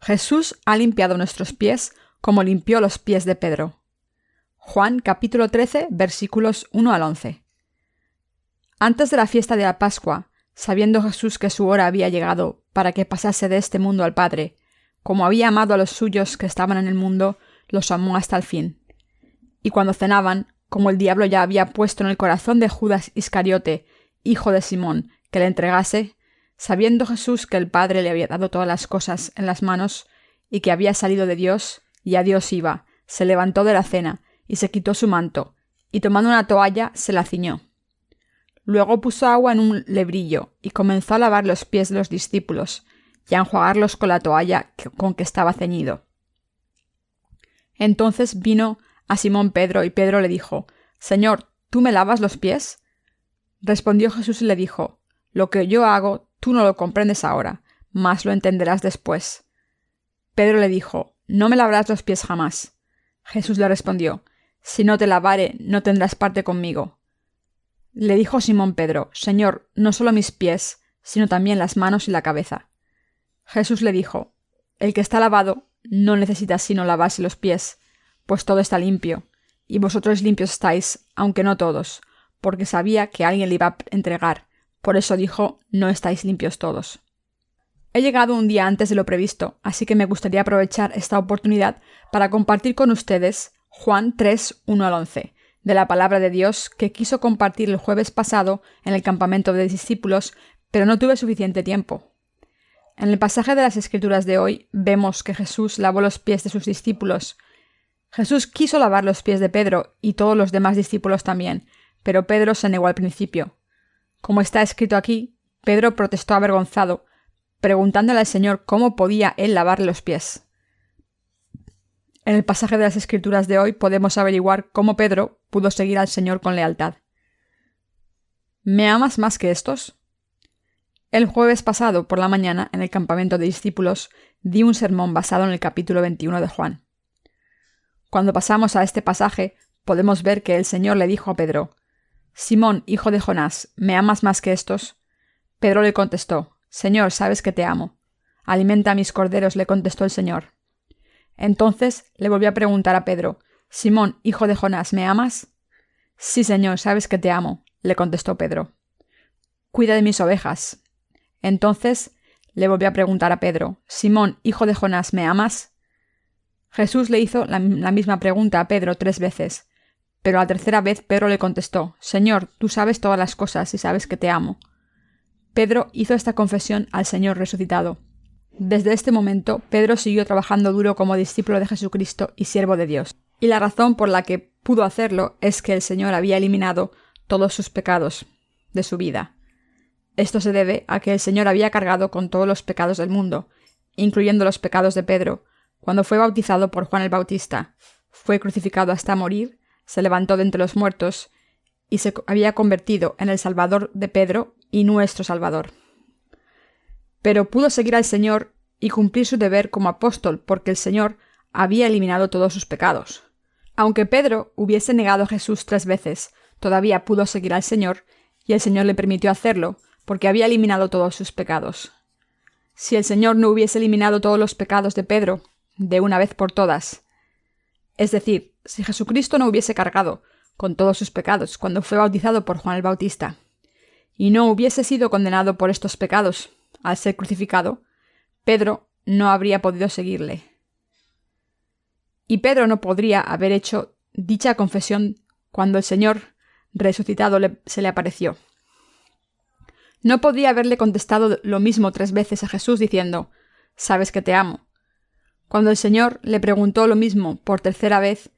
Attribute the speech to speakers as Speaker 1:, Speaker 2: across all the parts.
Speaker 1: Jesús ha limpiado nuestros pies como limpió los pies de Pedro. Juan capítulo 13, versículos 1 al 11. Antes de la fiesta de la Pascua, sabiendo Jesús que su hora había llegado para que pasase de este mundo al Padre, como había amado a los suyos que estaban en el mundo, los amó hasta el fin. Y cuando cenaban, como el diablo ya había puesto en el corazón de Judas Iscariote, hijo de Simón, que le entregase, sabiendo Jesús que el Padre le había dado todas las cosas en las manos, y que había salido de Dios, y a Dios iba, se levantó de la cena, y se quitó su manto, y tomando una toalla se la ciñó. Luego puso agua en un lebrillo, y comenzó a lavar los pies de los discípulos, y a enjuagarlos con la toalla con que estaba ceñido. Entonces vino a Simón Pedro, y Pedro le dijo: «Señor, ¿tú me lavas los pies?» Respondió Jesús y le dijo: «Lo que yo hago, tú no lo comprendes ahora, mas lo entenderás después». Pedro le dijo: «No me lavarás los pies jamás». Jesús le respondió: «Si no te lavare, no tendrás parte conmigo». Le dijo Simón Pedro: «Señor, no solo mis pies, sino también las manos y la cabeza». Jesús le dijo: «El que está lavado no necesita sino lavarse los pies, pues todo está limpio, y vosotros limpios estáis, aunque no todos, porque sabía que alguien le iba a entregar, por eso dijo: no estáis limpios todos». He llegado un día antes de lo previsto, así que me gustaría aprovechar esta oportunidad para compartir con ustedes Juan 3, 1 al 11, de la palabra de Dios que quiso compartir el jueves pasado en el campamento de discípulos, pero no tuve suficiente tiempo. En el pasaje de las Escrituras de hoy vemos que Jesús lavó los pies de sus discípulos. Jesús quiso lavar los pies de Pedro y todos los demás discípulos también, pero Pedro se negó al principio. Como está escrito aquí, Pedro protestó avergonzado, preguntándole al Señor cómo podía él lavarle los pies. En el pasaje de las Escrituras de hoy podemos averiguar cómo Pedro pudo seguir al Señor con lealtad. ¿Me amas más que estos? El jueves pasado por la mañana, en el campamento de discípulos, di un sermón basado en el capítulo 21 de Juan. Cuando pasamos a este pasaje, podemos ver que el Señor le dijo a Pedro: «Simón, hijo de Jonás, ¿me amas más que estos?» Pedro le contestó: «Señor, sabes que te amo». «Alimenta a mis corderos», le contestó el Señor. Entonces le volvió a preguntar a Pedro: «Simón, hijo de Jonás, ¿me amas?» «Sí, Señor, sabes que te amo», le contestó Pedro. «Cuida de mis ovejas». Entonces le volvió a preguntar a Pedro: «Simón, hijo de Jonás, ¿me amas?» Jesús le hizo la misma pregunta a Pedro 3 veces, pero la tercera vez Pedro le contestó: «Señor, tú sabes todas las cosas y sabes que te amo». Pedro hizo esta confesión al Señor resucitado. Desde este momento, Pedro siguió trabajando duro como discípulo de Jesucristo y siervo de Dios. Y la razón por la que pudo hacerlo es que el Señor había eliminado todos sus pecados de su vida. Esto se debe a que el Señor había cargado con todos los pecados del mundo, incluyendo los pecados de Pedro, cuando fue bautizado por Juan el Bautista. Fue crucificado hasta morir, se levantó de entre los muertos y se había convertido en el Salvador de Pedro y nuestro Salvador. Pero pudo seguir al Señor y cumplir su deber como apóstol porque el Señor había eliminado todos sus pecados. Aunque Pedro hubiese negado a Jesús 3 veces, todavía pudo seguir al Señor y el Señor le permitió hacerlo porque había eliminado todos sus pecados. Si el Señor no hubiese eliminado todos los pecados de Pedro de una vez por todas, es decir, si Jesucristo no hubiese cargado con todos sus pecados cuando fue bautizado por Juan el Bautista, y no hubiese sido condenado por estos pecados al ser crucificado, Pedro no habría podido seguirle. Y Pedro no podría haber hecho dicha confesión cuando el Señor resucitado se le apareció. No podría haberle contestado lo mismo 3 veces a Jesús diciendo: «Sabes que te amo». Cuando el Señor le preguntó lo mismo por tercera vez,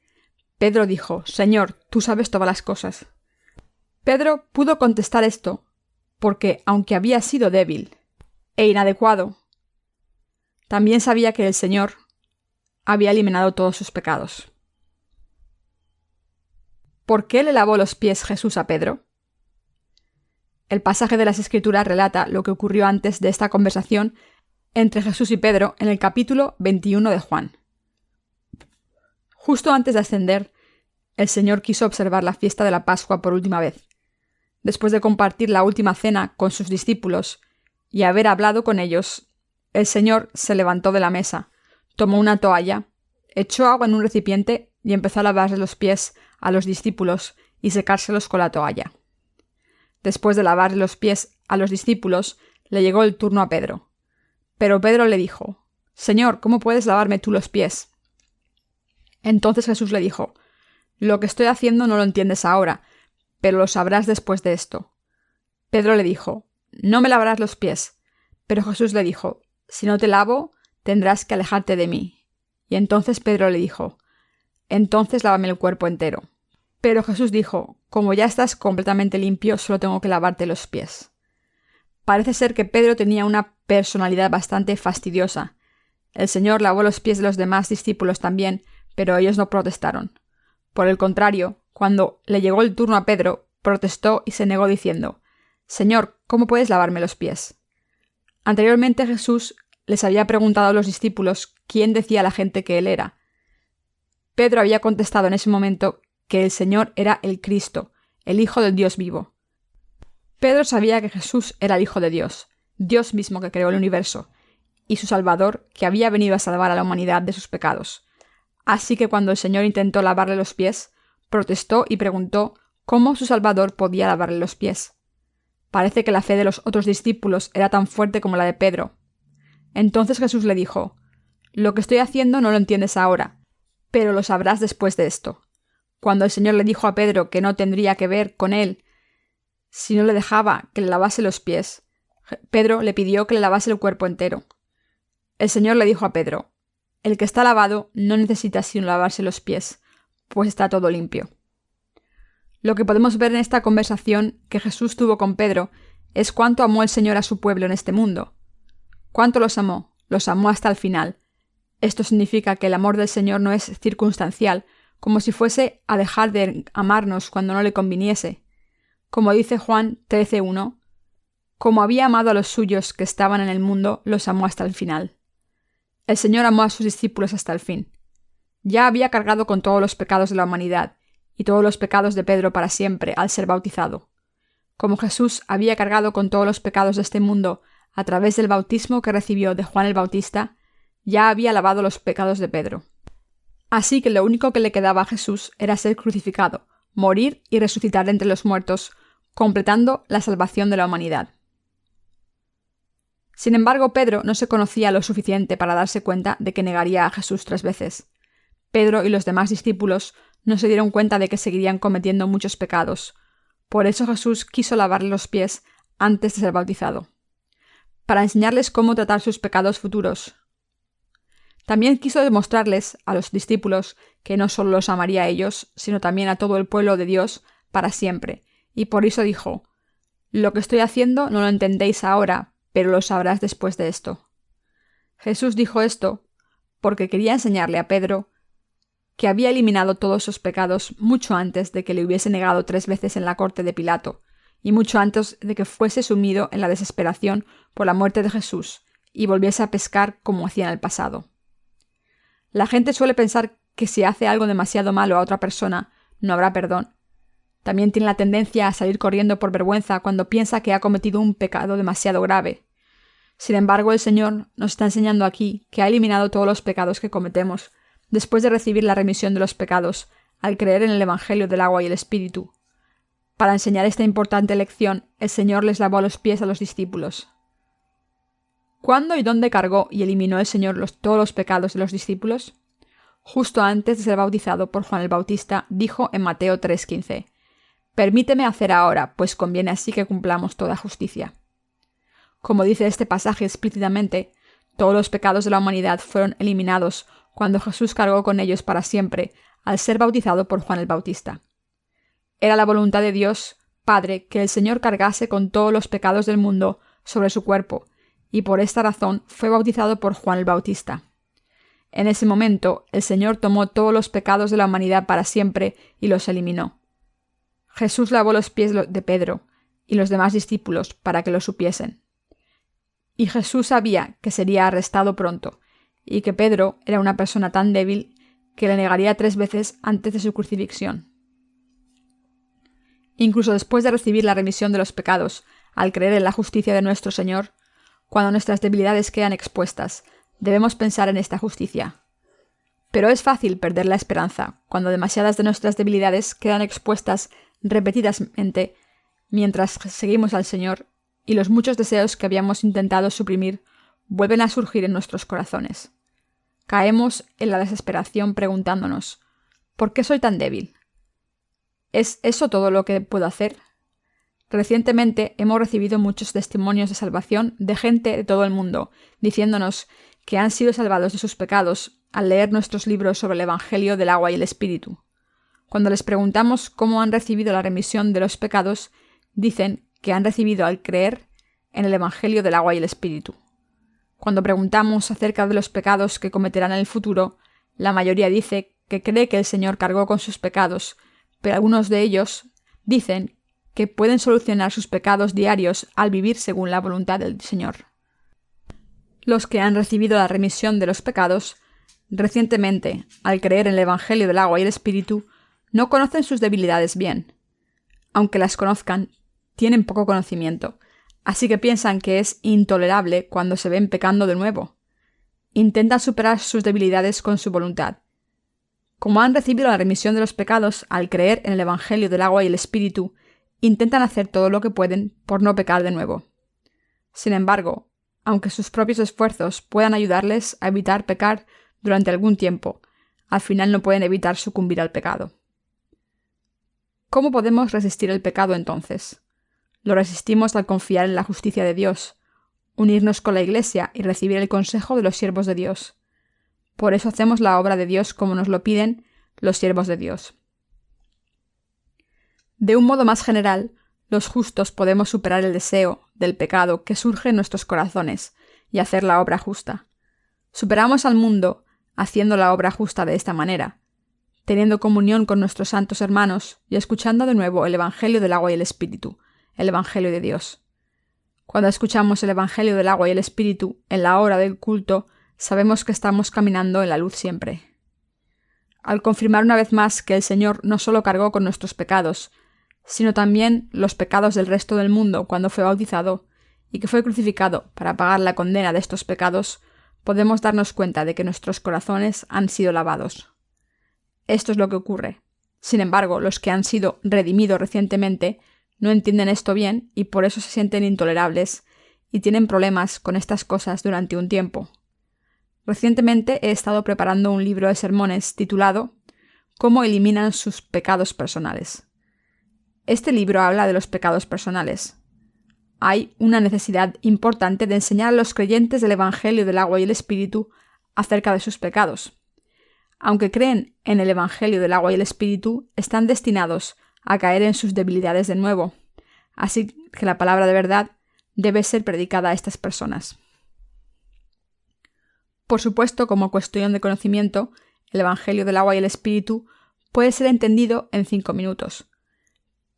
Speaker 1: Pedro dijo: «Señor, tú sabes todas las cosas». Pedro pudo contestar esto porque, aunque había sido débil e inadecuado, también sabía que el Señor había eliminado todos sus pecados. ¿Por qué le lavó los pies Jesús a Pedro? El pasaje de las Escrituras relata lo que ocurrió antes de esta conversación entre Jesús y Pedro en el capítulo 21 de Juan. Justo antes de ascender, el Señor quiso observar la fiesta de la Pascua por última vez. Después de compartir la última cena con sus discípulos y haber hablado con ellos, el Señor se levantó de la mesa, Tomó una toalla, echó agua en un recipiente y empezó a lavarle los pies a los discípulos y secárselos con la toalla. Después de lavarle los pies a los discípulos, le llegó el turno a Pedro. Pero Pedro le dijo: «Señor, ¿cómo puedes lavarme tú los pies?». Entonces Jesús le dijo: «Lo que estoy haciendo no lo entiendes ahora, pero lo sabrás después de esto». Pedro le dijo: «No me lavarás los pies». Pero Jesús le dijo: «Si no te lavo, tendrás que alejarte de mí». Y entonces Pedro le dijo: «Entonces lávame el cuerpo entero». Pero Jesús dijo: «Como ya estás completamente limpio, solo tengo que lavarte los pies». Parece ser que Pedro tenía una personalidad bastante fastidiosa. El Señor lavó los pies de los demás discípulos también, pero ellos no protestaron. Por el contrario, cuando le llegó el turno a Pedro, protestó y se negó diciendo: «Señor, ¿cómo puedes lavarme los pies?». Anteriormente Jesús les había preguntado a los discípulos quién decía la gente que él era. Pedro había contestado en ese momento que el Señor era el Cristo, el Hijo del Dios vivo. Pedro sabía que Jesús era el Hijo de Dios, Dios mismo que creó el universo, y su Salvador, que había venido a salvar a la humanidad de sus pecados. Así que cuando el Señor intentó lavarle los pies, protestó y preguntó cómo su Salvador podía lavarle los pies. Parece que la fe de los otros discípulos era tan fuerte como la de Pedro. Entonces Jesús le dijo: «Lo que estoy haciendo no lo entiendes ahora, pero lo sabrás después de esto». Cuando el Señor le dijo a Pedro que no tendría que ver con él si no le dejaba que le lavase los pies, Pedro le pidió que le lavase el cuerpo entero. El Señor le dijo a Pedro: «El que está lavado no necesita sino lavarse los pies, pues está todo limpio». Lo que podemos ver en esta conversación que Jesús tuvo con Pedro es cuánto amó el Señor a su pueblo en este mundo. ¿Cuánto los amó? Los amó hasta el final. Esto significa que el amor del Señor no es circunstancial, como si fuese a dejar de amarnos cuando no le conviniese. Como dice Juan 13:1, «Como había amado a los suyos que estaban en el mundo, los amó hasta el final». El Señor amó a sus discípulos hasta el fin. Ya había cargado con todos los pecados de la humanidad, y todos los pecados de Pedro para siempre al ser bautizado. Como Jesús había cargado con todos los pecados de este mundo a través del bautismo que recibió de Juan el Bautista, ya había lavado los pecados de Pedro. Así que lo único que le quedaba a Jesús era ser crucificado, morir y resucitar de entre los muertos, completando la salvación de la humanidad. Sin embargo, Pedro no se conocía lo suficiente para darse cuenta de que negaría a Jesús 3 veces. Pedro y los demás discípulos no se dieron cuenta de que seguirían cometiendo muchos pecados. Por eso Jesús quiso lavarle los pies antes de ser bautizado, para enseñarles cómo tratar sus pecados futuros. También quiso demostrarles a los discípulos que no solo los amaría a ellos, sino también a todo el pueblo de Dios para siempre, y por eso dijo: «Lo que estoy haciendo no lo entendéis ahora, pero lo sabrás después de esto». Jesús dijo esto porque quería enseñarle a Pedro que había eliminado todos sus pecados mucho antes de que le hubiese negado 3 veces en la corte de Pilato, y mucho antes de que fuese sumido en la desesperación por la muerte de Jesús y volviese a pescar como hacía en el pasado. La gente suele pensar que si hace algo demasiado malo a otra persona, no habrá perdón. También tiene la tendencia a salir corriendo por vergüenza cuando piensa que ha cometido un pecado demasiado grave. Sin embargo, el Señor nos está enseñando aquí que ha eliminado todos los pecados que cometemos, después de recibir la remisión de los pecados, al creer en el Evangelio del agua y el Espíritu. Para enseñar esta importante lección, el Señor les lavó los pies a los discípulos. ¿Cuándo y dónde cargó y eliminó el Señor todos los pecados de los discípulos? Justo antes de ser bautizado por Juan el Bautista, dijo en Mateo 3:15: «Permíteme hacer ahora, pues conviene así que cumplamos toda justicia». Como dice este pasaje explícitamente, todos los pecados de la humanidad fueron eliminados cuando Jesús cargó con ellos para siempre, al ser bautizado por Juan el Bautista. Era la voluntad de Dios, Padre, que el Señor cargase con todos los pecados del mundo sobre su cuerpo, y por esta razón fue bautizado por Juan el Bautista. En ese momento, el Señor tomó todos los pecados de la humanidad para siempre y los eliminó. Jesús lavó los pies de Pedro y los demás discípulos para que lo supiesen. Y Jesús sabía que sería arrestado pronto, y que Pedro era una persona tan débil que le negaría 3 veces antes de su crucifixión. Incluso después de recibir la remisión de los pecados, al creer en la justicia de nuestro Señor, cuando nuestras debilidades quedan expuestas, debemos pensar en esta justicia. Pero es fácil perder la esperanza cuando demasiadas de nuestras debilidades quedan expuestas repetidamente mientras seguimos al Señor y los muchos deseos que habíamos intentado suprimir vuelven a surgir en nuestros corazones. Caemos en la desesperación preguntándonos: ¿por qué soy tan débil? ¿Es eso todo lo que puedo hacer? Recientemente hemos recibido muchos testimonios de salvación de gente de todo el mundo, diciéndonos que han sido salvados de sus pecados al leer nuestros libros sobre el Evangelio del agua y el Espíritu. Cuando les preguntamos cómo han recibido la remisión de los pecados, dicen que han recibido al creer en el Evangelio del agua y el Espíritu. Cuando preguntamos acerca de los pecados que cometerán en el futuro, la mayoría dice que cree que el Señor cargó con sus pecados, pero algunos de ellos dicen que pueden solucionar sus pecados diarios al vivir según la voluntad del Señor. Los que han recibido la remisión de los pecados recientemente, al creer en el Evangelio del agua y el Espíritu, no conocen sus debilidades bien. Aunque las conozcan, tienen poco conocimiento, así que piensan que es intolerable cuando se ven pecando de nuevo. Intentan superar sus debilidades con su voluntad. Como han recibido la remisión de los pecados al creer en el Evangelio del agua y el Espíritu, intentan hacer todo lo que pueden por no pecar de nuevo. Sin embargo, aunque sus propios esfuerzos puedan ayudarles a evitar pecar durante algún tiempo, al final no pueden evitar sucumbir al pecado. ¿Cómo podemos resistir el pecado entonces? Lo resistimos al confiar en la justicia de Dios, unirnos con la Iglesia y recibir el consejo de los siervos de Dios. Por eso hacemos la obra de Dios como nos lo piden los siervos de Dios. De un modo más general, los justos podemos superar el deseo del pecado que surge en nuestros corazones y hacer la obra justa. Superamos al mundo haciendo la obra justa de esta manera, teniendo comunión con nuestros santos hermanos y escuchando de nuevo el Evangelio del agua y el Espíritu, el Evangelio de Dios. Cuando escuchamos el Evangelio del agua y el Espíritu en la hora del culto, sabemos que estamos caminando en la luz siempre. Al confirmar una vez más que el Señor no solo cargó con nuestros pecados, sino también los pecados del resto del mundo cuando fue bautizado, y que fue crucificado para pagar la condena de estos pecados, podemos darnos cuenta de que nuestros corazones han sido lavados. Esto es lo que ocurre. Sin embargo, los que han sido redimidos recientemente no entienden esto bien y por eso se sienten intolerables y tienen problemas con estas cosas durante un tiempo. Recientemente he estado preparando un libro de sermones titulado «Cómo eliminan sus pecados personales». Este libro habla de los pecados personales. Hay una necesidad importante de enseñar a los creyentes del Evangelio del agua y el Espíritu acerca de sus pecados. Aunque creen en el Evangelio del agua y el Espíritu, están destinados a caer en sus debilidades de nuevo. Así que la palabra de verdad debe ser predicada a estas personas. Por supuesto, como cuestión de conocimiento, el Evangelio del agua y el Espíritu puede ser entendido en 5 minutos.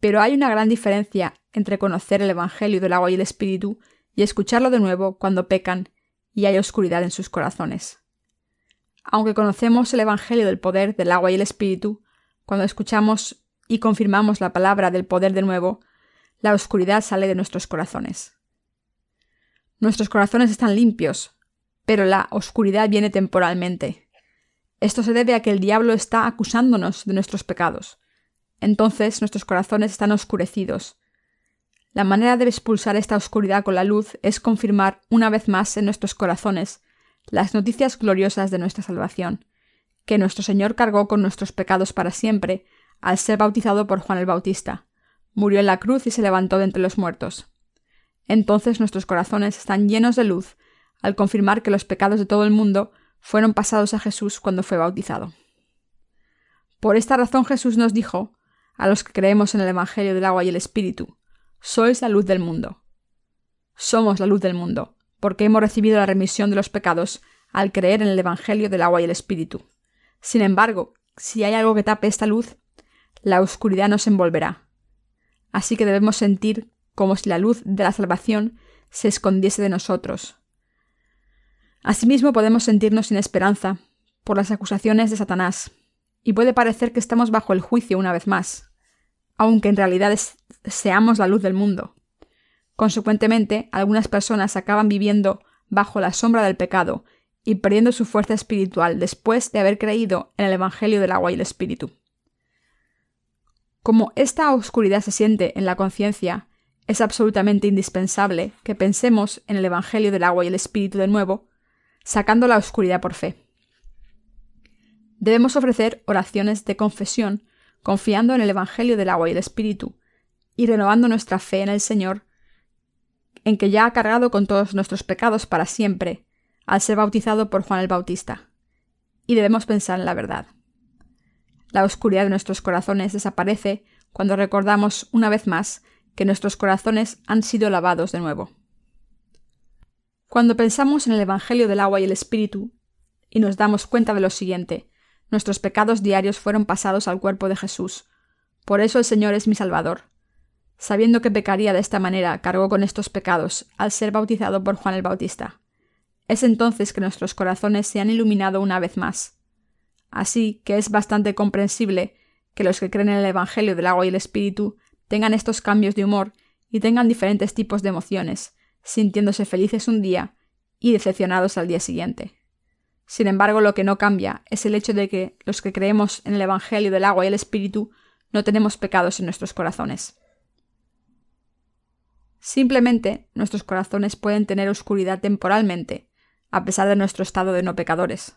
Speaker 1: Pero hay una gran diferencia entre conocer el Evangelio del agua y el Espíritu y escucharlo de nuevo cuando pecan y hay oscuridad en sus corazones. Aunque conocemos el Evangelio del poder del agua y el Espíritu, cuando escuchamos y confirmamos la palabra del poder de nuevo, la oscuridad sale de nuestros corazones. Nuestros corazones están limpios, pero la oscuridad viene temporalmente. Esto se debe a que el diablo está acusándonos de nuestros pecados. Entonces nuestros corazones están oscurecidos. La manera de expulsar esta oscuridad con la luz es confirmar una vez más en nuestros corazones las noticias gloriosas de nuestra salvación, que nuestro Señor cargó con nuestros pecados para siempre al ser bautizado por Juan el Bautista, murió en la cruz y se levantó de entre los muertos. Entonces nuestros corazones están llenos de luz al confirmar que los pecados de todo el mundo fueron pasados a Jesús cuando fue bautizado. Por esta razón Jesús nos dijo, a los que creemos en el Evangelio del agua y el Espíritu: sois la luz del mundo. Somos la luz del mundo, porque hemos recibido la remisión de los pecados al creer en el Evangelio del agua y el Espíritu. Sin embargo, si hay algo que tape esta luz, la oscuridad nos envolverá. Así que debemos sentir como si la luz de la salvación se escondiese de nosotros. Asimismo, podemos sentirnos sin esperanza por las acusaciones de Satanás, y puede parecer que estamos bajo el juicio una vez más, aunque en realidad seamos la luz del mundo. Consecuentemente, algunas personas acaban viviendo bajo la sombra del pecado y perdiendo su fuerza espiritual después de haber creído en el Evangelio del agua y el Espíritu. Como esta oscuridad se siente en la conciencia, es absolutamente indispensable que pensemos en el Evangelio del agua y el Espíritu de nuevo, sacando la oscuridad por fe. Debemos ofrecer oraciones de confesión confiando en el Evangelio del agua y el Espíritu, y renovando nuestra fe en el Señor, en que ya ha cargado con todos nuestros pecados para siempre, al ser bautizado por Juan el Bautista. Y debemos pensar en la verdad. La oscuridad de nuestros corazones desaparece cuando recordamos una vez más que nuestros corazones han sido lavados de nuevo. Cuando pensamos en el Evangelio del agua y el Espíritu, y nos damos cuenta de lo siguiente: nuestros pecados diarios fueron pasados al cuerpo de Jesús. Por eso el Señor es mi Salvador. Sabiendo que pecaría de esta manera, cargó con estos pecados al ser bautizado por Juan el Bautista. Es entonces que nuestros corazones se han iluminado una vez más. Así que es bastante comprensible que los que creen en el Evangelio del agua y el Espíritu tengan estos cambios de humor y tengan diferentes tipos de emociones, sintiéndose felices un día y decepcionados al día siguiente. Sin embargo, lo que no cambia es el hecho de que los que creemos en el Evangelio del agua y el Espíritu no tenemos pecados en nuestros corazones. Simplemente nuestros corazones pueden tener oscuridad temporalmente, a pesar de nuestro estado de no pecadores.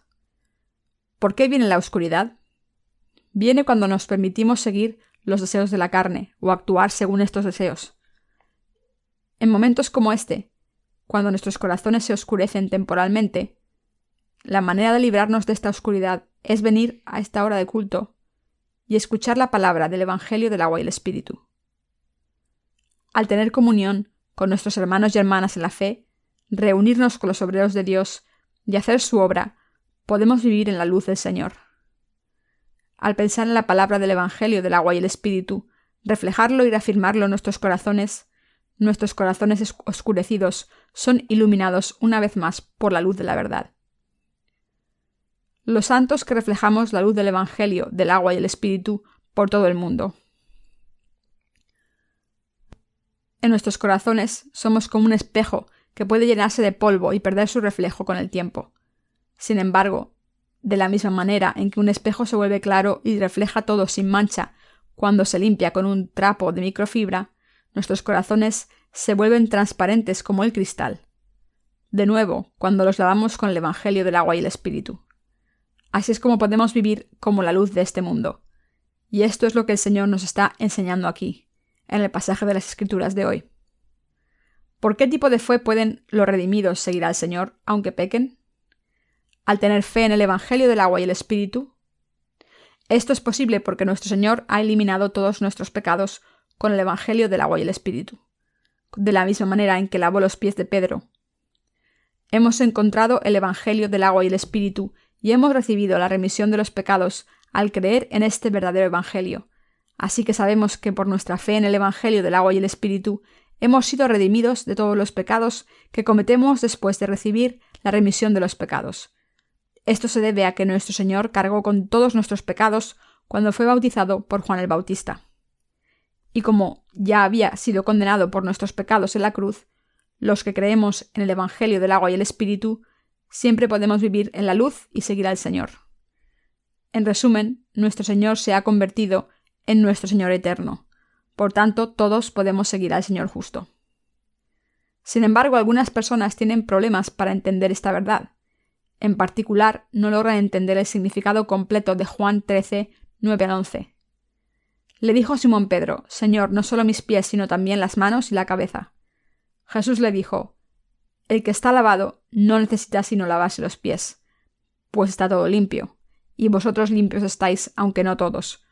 Speaker 1: ¿Por qué viene la oscuridad? Viene cuando nos permitimos seguir los deseos de la carne o actuar según estos deseos. En momentos como este, cuando nuestros corazones se oscurecen temporalmente, la manera de librarnos de esta oscuridad es venir a esta hora de culto y escuchar la palabra del Evangelio del agua y el Espíritu. Al tener comunión con nuestros hermanos y hermanas en la fe, reunirnos con los obreros de Dios y hacer su obra, podemos vivir en la luz del Señor. Al pensar en la palabra del Evangelio del agua y el Espíritu, reflejarlo y reafirmarlo en nuestros corazones oscurecidos son iluminados una vez más por la luz de la verdad. Los santos que reflejamos la luz del Evangelio del agua y el Espíritu por todo el mundo. En nuestros corazones somos como un espejo que puede llenarse de polvo y perder su reflejo con el tiempo. Sin embargo, de la misma manera en que un espejo se vuelve claro y refleja todo sin mancha cuando se limpia con un trapo de microfibra, nuestros corazones se vuelven transparentes como el cristal. De nuevo, cuando los lavamos con el Evangelio del agua y el Espíritu. Así es como podemos vivir como la luz de este mundo. Y esto es lo que el Señor nos está enseñando aquí, en el pasaje de las Escrituras de hoy. ¿Por qué tipo de fe pueden los redimidos seguir al Señor, aunque pequen? Al tener fe en el Evangelio del agua y el Espíritu. Esto es posible porque nuestro Señor ha eliminado todos nuestros pecados con el Evangelio del agua y el Espíritu, de la misma manera en que lavó los pies de Pedro. Hemos encontrado el Evangelio del agua y el Espíritu y hemos recibido la remisión de los pecados al creer en este verdadero Evangelio. Así que sabemos que por nuestra fe en el Evangelio del agua y el Espíritu hemos sido redimidos de todos los pecados que cometemos después de recibir la remisión de los pecados. Esto se debe a que nuestro Señor cargó con todos nuestros pecados cuando fue bautizado por Juan el Bautista. Y como ya había sido condenado por nuestros pecados en la cruz, los que creemos en el Evangelio del agua y el Espíritu siempre podemos vivir en la luz y seguir al Señor. En resumen, nuestro Señor se ha convertido en nuestro Señor eterno. Por tanto, todos podemos seguir al Señor justo. Sin embargo, algunas personas tienen problemas para entender esta verdad. En particular, no logran entender el significado completo de Juan 13, 9 al 11. Le dijo a Simón Pedro: «Señor, no solo mis pies, sino también las manos y la cabeza». Jesús le dijo: «El que está lavado no necesita sino lavarse los pies, pues está todo limpio, y vosotros limpios estáis, aunque no todos»,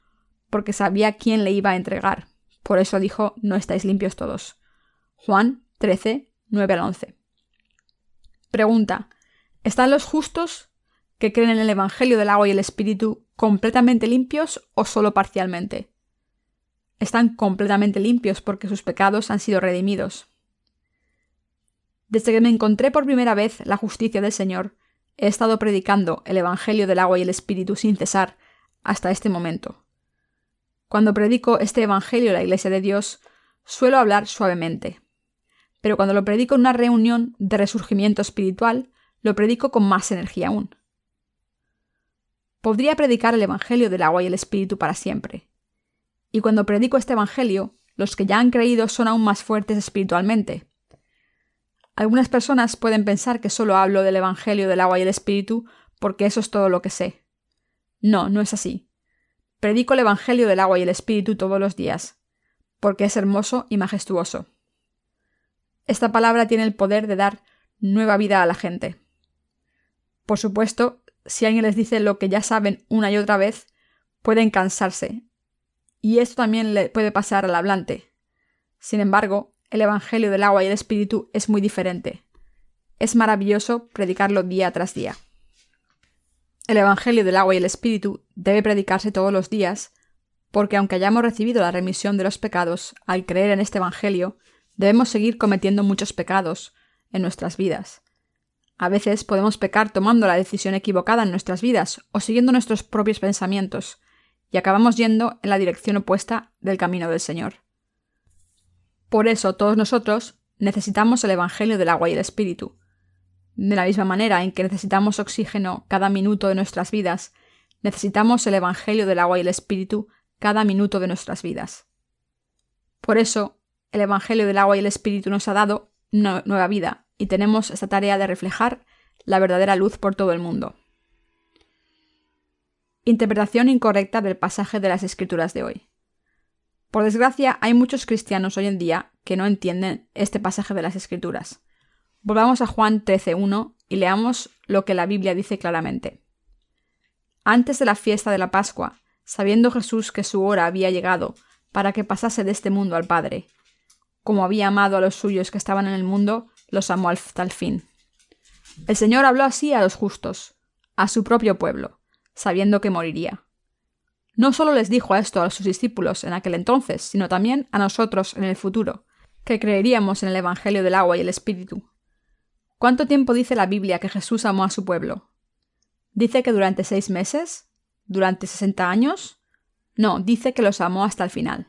Speaker 1: porque sabía quién le iba a entregar. Por eso dijo: «No estáis limpios todos». Juan 13, 9 al 11. Pregunta: ¿están los justos que creen en el Evangelio del agua y el Espíritu completamente limpios o solo parcialmente? Están completamente limpios porque sus pecados han sido redimidos. Desde que me encontré por primera vez la justicia del Señor, he estado predicando el Evangelio del agua y el Espíritu sin cesar hasta este momento. Cuando predico este Evangelio en la Iglesia de Dios, suelo hablar suavemente. Pero cuando lo predico en una reunión de resurgimiento espiritual, lo predico con más energía aún. Podría predicar el Evangelio del agua y el Espíritu para siempre. Y cuando predico este Evangelio, los que ya han creído son aún más fuertes espiritualmente. Algunas personas pueden pensar que solo hablo del Evangelio del agua y el Espíritu porque eso es todo lo que sé. No, no es así. Predico el Evangelio del agua y el Espíritu todos los días, porque es hermoso y majestuoso. Esta palabra tiene el poder de dar nueva vida a la gente. Por supuesto, si alguien les dice lo que ya saben una y otra vez, pueden cansarse. Y esto también le puede pasar al hablante. Sin embargo, el Evangelio del agua y el Espíritu es muy diferente. Es maravilloso predicarlo día tras día. El Evangelio del agua y el Espíritu debe predicarse todos los días, porque aunque hayamos recibido la remisión de los pecados al creer en este Evangelio, debemos seguir cometiendo muchos pecados en nuestras vidas. A veces podemos pecar tomando la decisión equivocada en nuestras vidas o siguiendo nuestros propios pensamientos, y acabamos yendo en la dirección opuesta del camino del Señor. Por eso todos nosotros necesitamos el Evangelio del agua y el Espíritu. De la misma manera en que necesitamos oxígeno cada minuto de nuestras vidas, necesitamos el Evangelio del agua y el Espíritu cada minuto de nuestras vidas. Por eso, el Evangelio del agua y el Espíritu nos ha dado una nueva vida y tenemos esta tarea de reflejar la verdadera luz por todo el mundo. Interpretación incorrecta del pasaje de las Escrituras de hoy. Por desgracia, hay muchos cristianos hoy en día que no entienden este pasaje de las Escrituras. Volvamos a Juan 13:1 y leamos lo que la Biblia dice claramente. Antes de la fiesta de la Pascua, sabiendo Jesús que su hora había llegado para que pasase de este mundo al Padre, como había amado a los suyos que estaban en el mundo, los amó hasta el fin. El Señor habló así a los justos, a su propio pueblo, sabiendo que moriría. No solo les dijo esto a sus discípulos en aquel entonces, sino también a nosotros en el futuro, que creeríamos en el Evangelio del agua y el Espíritu. ¿Cuánto tiempo dice la Biblia que Jesús amó a su pueblo? ¿Dice que durante 6 meses? ¿Durante 60 años? No, dice que los amó hasta el final.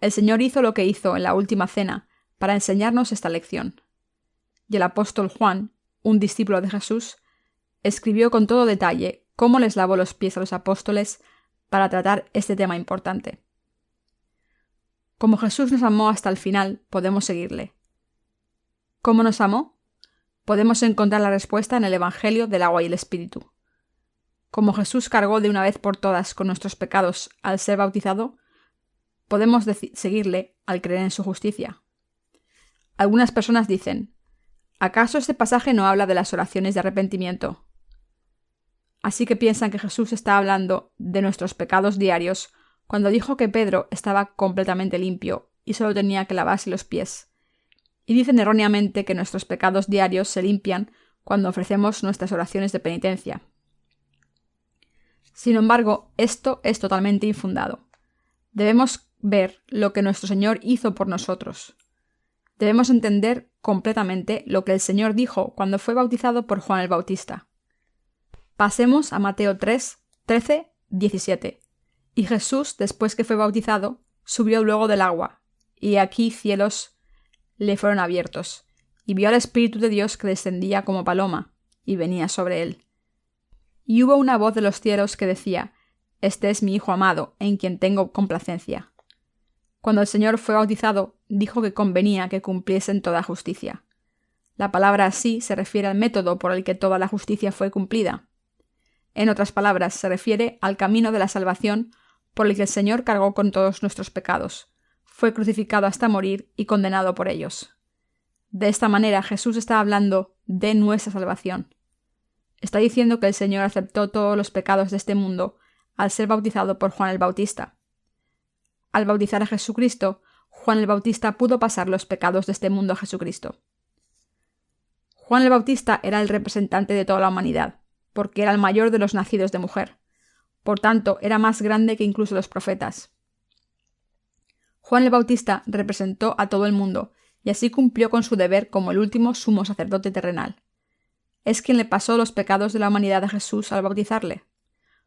Speaker 1: El Señor hizo lo que hizo en la última cena para enseñarnos esta lección. Y el apóstol Juan, un discípulo de Jesús, escribió con todo detalle cómo les lavó los pies a los apóstoles para tratar este tema importante. Como Jesús nos amó hasta el final, podemos seguirle. ¿Cómo nos amó? Podemos encontrar la respuesta en el Evangelio del agua y el Espíritu. Como Jesús cargó de una vez por todas con nuestros pecados al ser bautizado, podemos seguirle al creer en su justicia. Algunas personas dicen, ¿acaso este pasaje no habla de las oraciones de arrepentimiento? Así que piensan que Jesús está hablando de nuestros pecados diarios cuando dijo que Pedro estaba completamente limpio y solo tenía que lavarse los pies. Y dicen erróneamente que nuestros pecados diarios se limpian cuando ofrecemos nuestras oraciones de penitencia. Sin embargo, esto es totalmente infundado. Debemos ver lo que nuestro Señor hizo por nosotros. Debemos entender completamente lo que el Señor dijo cuando fue bautizado por Juan el Bautista. Pasemos a Mateo 3:13-17. Y Jesús, después que fue bautizado, subió luego del agua, y aquí cielos le fueron abiertos, y vio al Espíritu de Dios que descendía como paloma, y venía sobre él. Y hubo una voz de los cielos que decía, Este es mi Hijo amado, en quien tengo complacencia. Cuando el Señor fue bautizado, dijo que convenía que cumpliesen toda justicia. La palabra así se refiere al método por el que toda la justicia fue cumplida. En otras palabras, se refiere al camino de la salvación por el que el Señor cargó con todos nuestros pecados, fue crucificado hasta morir y condenado por ellos. De esta manera, Jesús está hablando de nuestra salvación. Está diciendo que el Señor aceptó todos los pecados de este mundo al ser bautizado por Juan el Bautista. Al bautizar a Jesucristo, Juan el Bautista pudo pasar los pecados de este mundo a Jesucristo. Juan el Bautista era el representante de toda la humanidad, porque era el mayor de los nacidos de mujer. Por tanto, era más grande que incluso los profetas. Juan el Bautista representó a todo el mundo, y así cumplió con su deber como el último sumo sacerdote terrenal. Es quien le pasó los pecados de la humanidad a Jesús al bautizarle.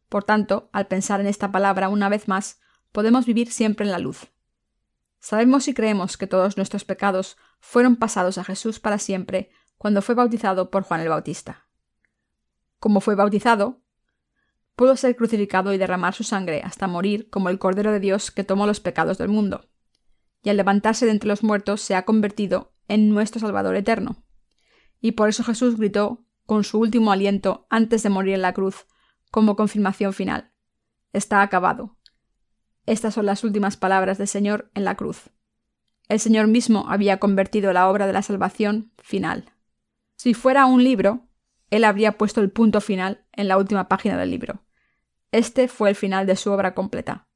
Speaker 1: Por tanto, al pensar en esta palabra una vez más, podemos vivir siempre en la luz. Sabemos y creemos que todos nuestros pecados fueron pasados a Jesús para siempre cuando fue bautizado por Juan el Bautista. Como fue bautizado, pudo ser crucificado y derramar su sangre hasta morir como el Cordero de Dios que tomó los pecados del mundo, y al levantarse de entre los muertos se ha convertido en nuestro Salvador eterno. Y por eso Jesús gritó con su último aliento antes de morir en la cruz, como confirmación final: «Está acabado». Estas son las últimas palabras del Señor en la cruz. El Señor mismo había convertido la obra de la salvación final. Si fuera un libro, Él habría puesto el punto final en la última página del libro. Este fue el final de su obra completa.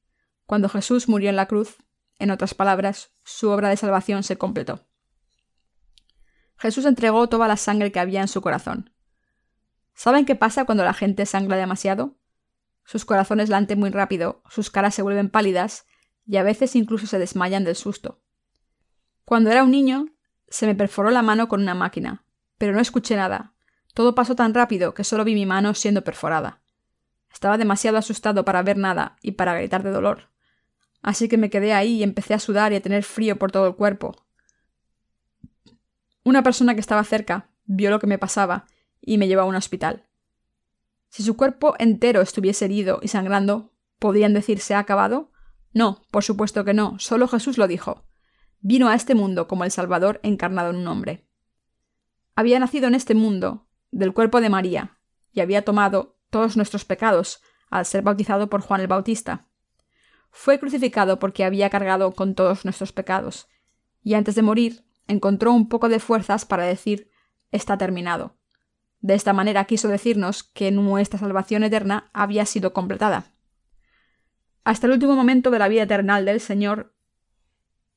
Speaker 1: Cuando Jesús murió en la cruz, en otras palabras, su obra de salvación se completó. Jesús entregó toda la sangre que había en su corazón. ¿Saben qué pasa cuando la gente sangra demasiado? Sus corazones laten muy rápido, sus caras se vuelven pálidas y a veces incluso se desmayan del susto. Cuando era un niño, se me perforó la mano con una máquina, pero no escuché nada. Todo pasó tan rápido que solo vi mi mano siendo perforada. Estaba demasiado asustado para ver nada y para gritar de dolor. Así que me quedé ahí y empecé a sudar y a tener frío por todo el cuerpo. Una persona que estaba cerca vio lo que me pasaba y me llevó a un hospital. Si su cuerpo entero estuviese herido y sangrando, ¿podrían decir se ha acabado? No, por supuesto que no, solo Jesús lo dijo. Vino a este mundo como el Salvador encarnado en un hombre. Había nacido en este mundo, del cuerpo de María, y había tomado todos nuestros pecados al ser bautizado por Juan el Bautista. Fue crucificado porque había cargado con todos nuestros pecados, y antes de morir encontró un poco de fuerzas para decir: «Está terminado». De esta manera quiso decirnos que nuestra salvación eterna había sido completada. Hasta el último momento de la vida eterna del Señor,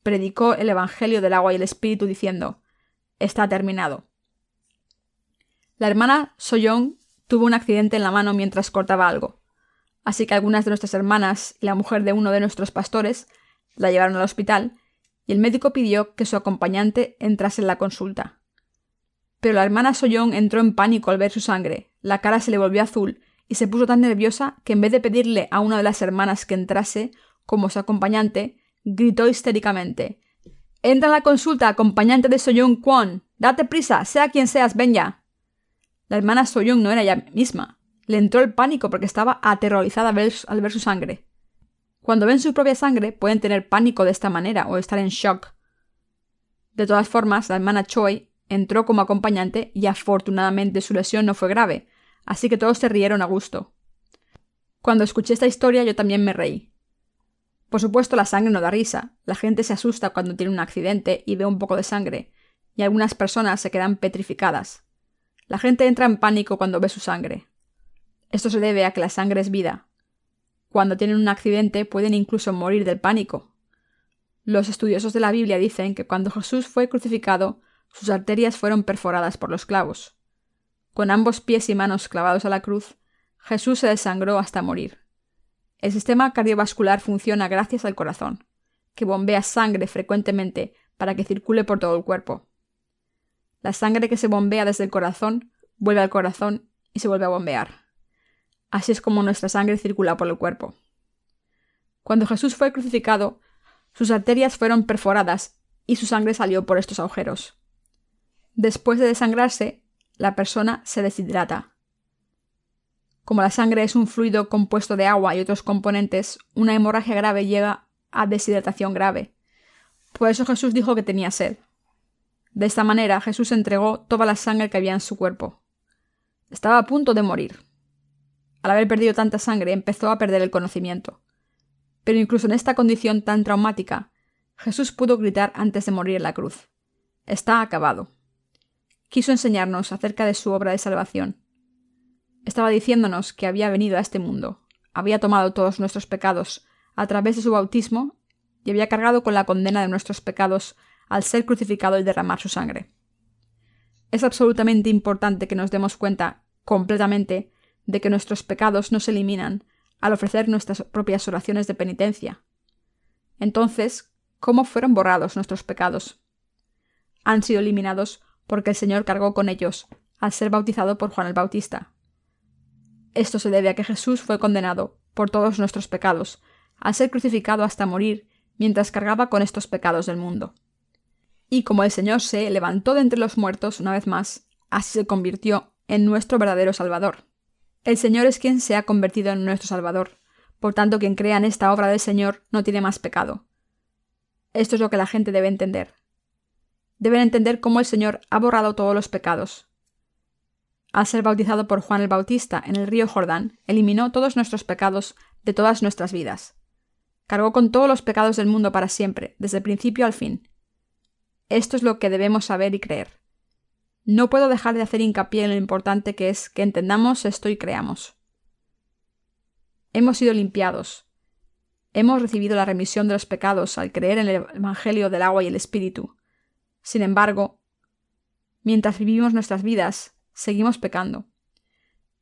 Speaker 1: predicó el Evangelio del agua y el Espíritu diciendo: «Está terminado». La hermana Soyoung tuvo un accidente en la mano mientras cortaba algo, así que algunas de nuestras hermanas y la mujer de uno de nuestros pastores la llevaron al hospital y el médico pidió que su acompañante entrase en la consulta. Pero la hermana Soyoung entró en pánico al ver su sangre, la cara se le volvió azul y se puso tan nerviosa que en vez de pedirle a una de las hermanas que entrase como su acompañante, gritó histéricamente: «¡Entra en la consulta, acompañante de Soyoung Kwon! ¡Date prisa! ¡Sea quien seas, ven ya!». La hermana Soyoung no era ella misma. Le entró el pánico porque estaba aterrorizada al ver su sangre. Cuando ven su propia sangre, pueden tener pánico de esta manera o estar en shock. De todas formas, la hermana Choi entró como acompañante y afortunadamente su lesión no fue grave, así que todos se rieron a gusto. Cuando escuché esta historia yo también me reí. Por supuesto, la sangre no da risa. La gente se asusta cuando tiene un accidente y ve un poco de sangre, y algunas personas se quedan petrificadas. La gente entra en pánico cuando ve su sangre. Esto se debe a que la sangre es vida. Cuando tienen un accidente pueden incluso morir del pánico. Los estudiosos de la Biblia dicen que cuando Jesús fue crucificado, sus arterias fueron perforadas por los clavos. Con ambos pies y manos clavados a la cruz, Jesús se desangró hasta morir. El sistema cardiovascular funciona gracias al corazón, que bombea sangre frecuentemente para que circule por todo el cuerpo. La sangre que se bombea desde el corazón vuelve al corazón y se vuelve a bombear. Así es como nuestra sangre circula por el cuerpo. Cuando Jesús fue crucificado, sus arterias fueron perforadas y su sangre salió por estos agujeros. Después de desangrarse, la persona se deshidrata. Como la sangre es un fluido compuesto de agua y otros componentes, una hemorragia grave llega a deshidratación grave. Por eso Jesús dijo que tenía sed. De esta manera, Jesús entregó toda la sangre que había en su cuerpo. Estaba a punto de morir. Al haber perdido tanta sangre, empezó a perder el conocimiento. Pero incluso en esta condición tan traumática, Jesús pudo gritar antes de morir en la cruz: «Está acabado». Quiso enseñarnos acerca de su obra de salvación. Estaba diciéndonos que había venido a este mundo, había tomado todos nuestros pecados a través de su bautismo y había cargado con la condena de nuestros pecados al ser crucificado y derramar su sangre. Es absolutamente importante que nos demos cuenta completamente de que nuestros pecados no se eliminan al ofrecer nuestras propias oraciones de penitencia. Entonces, ¿cómo fueron borrados nuestros pecados? Han sido eliminados porque el Señor cargó con ellos al ser bautizado por Juan el Bautista. Esto se debe a que Jesús fue condenado por todos nuestros pecados, al ser crucificado hasta morir mientras cargaba con estos pecados del mundo. Y como el Señor se levantó de entre los muertos una vez más, así se convirtió en nuestro verdadero Salvador. El Señor es quien se ha convertido en nuestro Salvador. Por tanto, quien crea en esta obra del Señor no tiene más pecado. Esto es lo que la gente debe entender. Deben entender cómo el Señor ha borrado todos los pecados. Al ser bautizado por Juan el Bautista en el río Jordán, eliminó todos nuestros pecados de todas nuestras vidas. Cargó con todos los pecados del mundo para siempre, desde el principio al fin. Esto es lo que debemos saber y creer. No puedo dejar de hacer hincapié en lo importante que es que entendamos esto y creamos. Hemos sido limpiados. Hemos recibido la remisión de los pecados al creer en el Evangelio del agua y el Espíritu. Sin embargo, mientras vivimos nuestras vidas, seguimos pecando.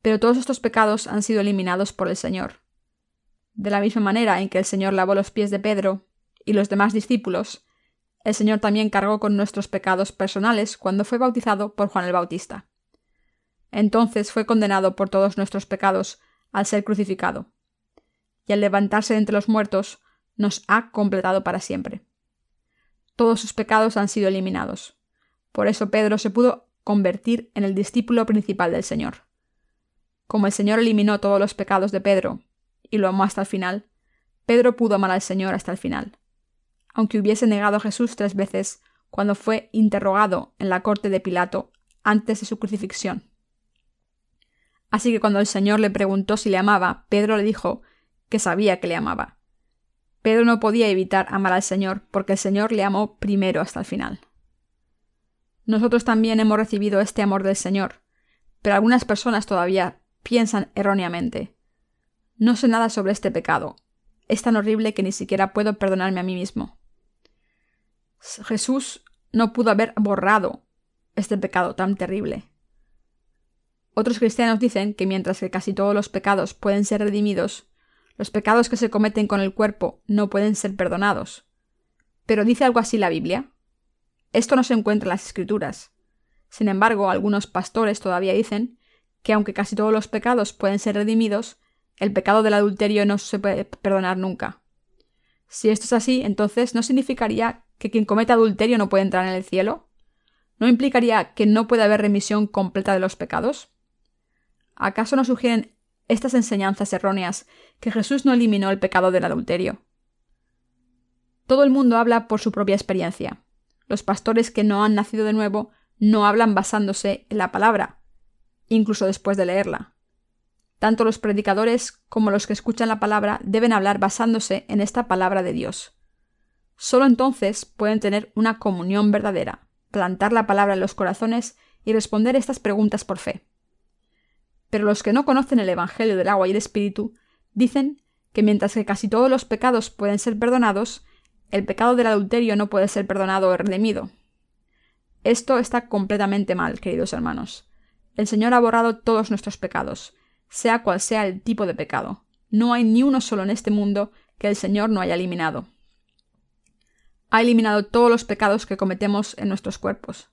Speaker 1: Pero todos estos pecados han sido eliminados por el Señor. De la misma manera en que el Señor lavó los pies de Pedro y los demás discípulos, el Señor también cargó con nuestros pecados personales cuando fue bautizado por Juan el Bautista. Entonces fue condenado por todos nuestros pecados al ser crucificado, y al levantarse de entre los muertos, nos ha completado para siempre. Todos sus pecados han sido eliminados. Por eso Pedro se pudo convertir en el discípulo principal del Señor. Como el Señor eliminó todos los pecados de Pedro y lo amó hasta el final, Pedro pudo amar al Señor hasta el final. Aunque hubiese negado a Jesús 3 veces cuando fue interrogado en la corte de Pilato antes de su crucifixión. Así que cuando el Señor le preguntó si le amaba, Pedro le dijo que sabía que le amaba. Pedro no podía evitar amar al Señor porque el Señor le amó primero hasta el final. Nosotros también hemos recibido este amor del Señor, pero algunas personas todavía piensan erróneamente. No sé nada sobre este pecado. Es tan horrible que ni siquiera puedo perdonarme a mí mismo. Jesús no pudo haber borrado este pecado tan terrible. Otros cristianos dicen que mientras que casi todos los pecados pueden ser redimidos, los pecados que se cometen con el cuerpo no pueden ser perdonados. ¿Pero dice algo así la Biblia? Esto no se encuentra en las Escrituras. Sin embargo, algunos pastores todavía dicen que aunque casi todos los pecados pueden ser redimidos, el pecado del adulterio no se puede perdonar nunca. Si esto es así, entonces ¿no significaría que quien comete adulterio no puede entrar en el cielo? ¿No implicaría que no puede haber remisión completa de los pecados? ¿Acaso no sugieren estas enseñanzas erróneas que Jesús no eliminó el pecado del adulterio? Todo el mundo habla por su propia experiencia. Los pastores que no han nacido de nuevo no hablan basándose en la palabra, incluso después de leerla. Tanto los predicadores como los que escuchan la palabra deben hablar basándose en esta palabra de Dios. Solo entonces pueden tener una comunión verdadera, plantar la palabra en los corazones y responder estas preguntas por fe. Pero los que no conocen el Evangelio del agua y el Espíritu dicen que mientras que casi todos los pecados pueden ser perdonados, el pecado del adulterio no puede ser perdonado o redimido. Esto está completamente mal, queridos hermanos. El Señor ha borrado todos nuestros pecados, sea cual sea el tipo de pecado. No hay ni uno solo en este mundo que el Señor no haya eliminado. Ha eliminado todos los pecados que cometemos en nuestros cuerpos.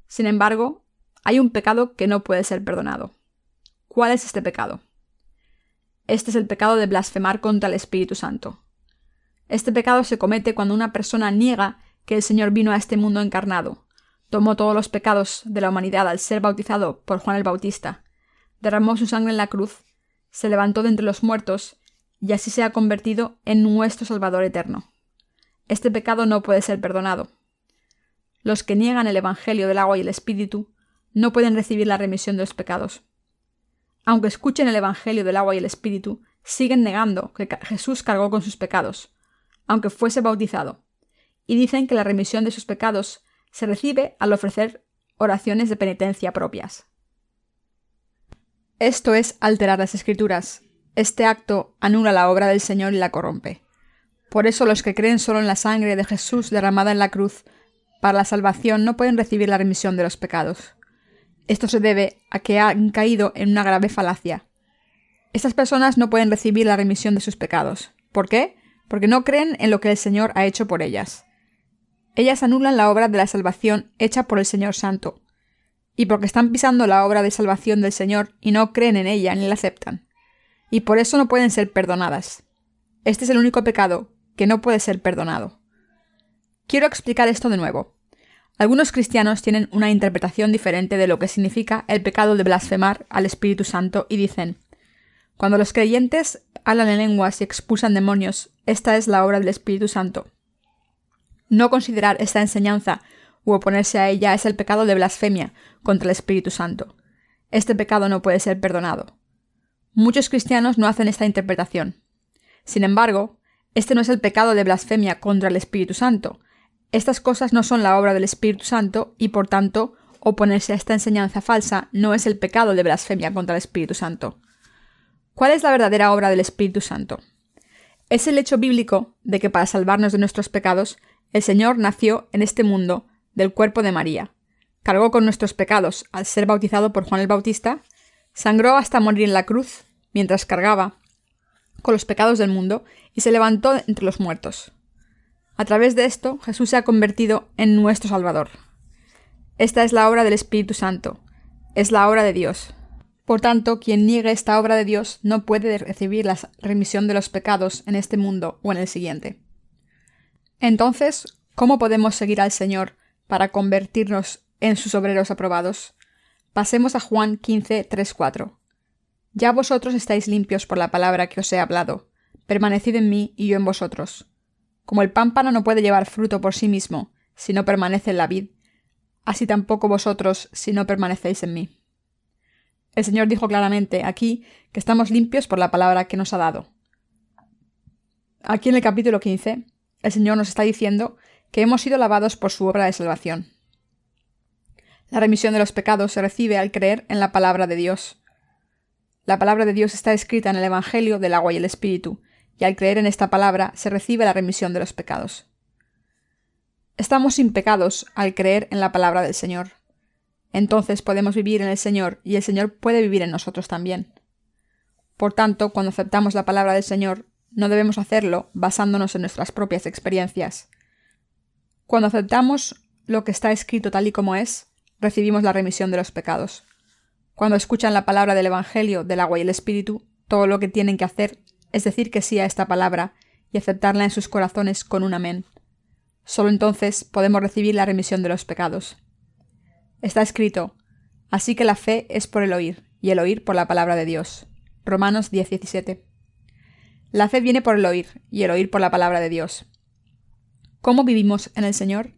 Speaker 1: Sin embargo, hay un pecado que no puede ser perdonado. ¿Cuál es este pecado? Este es el pecado de blasfemar contra el Espíritu Santo. Este pecado se comete cuando una persona niega que el Señor vino a este mundo encarnado, tomó todos los pecados de la humanidad al ser bautizado por Juan el Bautista, derramó su sangre en la cruz, se levantó de entre los muertos y así se ha convertido en nuestro Salvador eterno. Este pecado no puede ser perdonado. Los que niegan el Evangelio del agua y el Espíritu no pueden recibir la remisión de los pecados. Aunque escuchen el Evangelio del agua y el Espíritu, siguen negando que Jesús cargó con sus pecados, aunque fuese bautizado, y dicen que la remisión de sus pecados se recibe al ofrecer oraciones de penitencia propias. Esto es alterar las Escrituras. Este acto anula la obra del Señor y la corrompe. Por eso los que creen solo en la sangre de Jesús derramada en la cruz para la salvación no pueden recibir la remisión de los pecados. Esto se debe a que han caído en una grave falacia. Estas personas no pueden recibir la remisión de sus pecados. ¿Por qué? Porque no creen en lo que el Señor ha hecho por ellas. Ellas anulan la obra de la salvación hecha por el Señor Santo, y porque están pisando la obra de salvación del Señor y no creen en ella ni la aceptan, y por eso no pueden ser perdonadas. Este es el único pecado que no puede ser perdonado. Quiero explicar esto de nuevo. Algunos cristianos tienen una interpretación diferente de lo que significa el pecado de blasfemar al Espíritu Santo y dicen: cuando los creyentes hablan en lenguas y expulsan demonios, esta es la obra del Espíritu Santo. No considerar esta enseñanza u oponerse a ella es el pecado de blasfemia contra el Espíritu Santo. Este pecado no puede ser perdonado. Muchos cristianos no hacen esta interpretación. Sin embargo, este no es el pecado de blasfemia contra el Espíritu Santo. Estas cosas no son la obra del Espíritu Santo y, por tanto, oponerse a esta enseñanza falsa no es el pecado de blasfemia contra el Espíritu Santo. ¿Cuál es la verdadera obra del Espíritu Santo? Es el hecho bíblico de que para salvarnos de nuestros pecados, el Señor nació en este mundo del cuerpo de María, cargó con nuestros pecados al ser bautizado por Juan el Bautista, sangró hasta morir en la cruz mientras cargaba con los pecados del mundo y se levantó entre los muertos. A través de esto, Jesús se ha convertido en nuestro Salvador. Esta es la obra del Espíritu Santo, es la obra de Dios. Por tanto, quien niegue esta obra de Dios no puede recibir la remisión de los pecados en este mundo o en el siguiente. Entonces, ¿cómo podemos seguir al Señor para convertirnos en sus obreros aprobados? Pasemos a Juan 15, 3, 4. Ya vosotros estáis limpios por la palabra que os he hablado. Permanecid en mí y yo en vosotros. Como el pámpano no puede llevar fruto por sí mismo si no permanece en la vid, así tampoco vosotros si no permanecéis en mí. El Señor dijo claramente aquí que estamos limpios por la palabra que nos ha dado. Aquí en el capítulo 15, el Señor nos está diciendo que hemos sido lavados por su obra de salvación. La remisión de los pecados se recibe al creer en la palabra de Dios. La palabra de Dios está escrita en el Evangelio del agua y el Espíritu, y al creer en esta palabra se recibe la remisión de los pecados. Estamos sin pecados al creer en la palabra del Señor. Entonces podemos vivir en el Señor y el Señor puede vivir en nosotros también. Por tanto, cuando aceptamos la palabra del Señor, no debemos hacerlo basándonos en nuestras propias experiencias. Cuando aceptamos lo que está escrito tal y como es, recibimos la remisión de los pecados. Cuando escuchan la palabra del Evangelio del agua y el Espíritu, todo lo que tienen que hacer es decir que sí a esta palabra y aceptarla en sus corazones con un amén. Solo entonces podemos recibir la remisión de los pecados. Está escrito: así que la fe es por el oír, y el oír por la palabra de Dios. Romanos 10, 17. La fe viene por el oír, y el oír por la palabra de Dios. ¿Cómo vivimos en el Señor?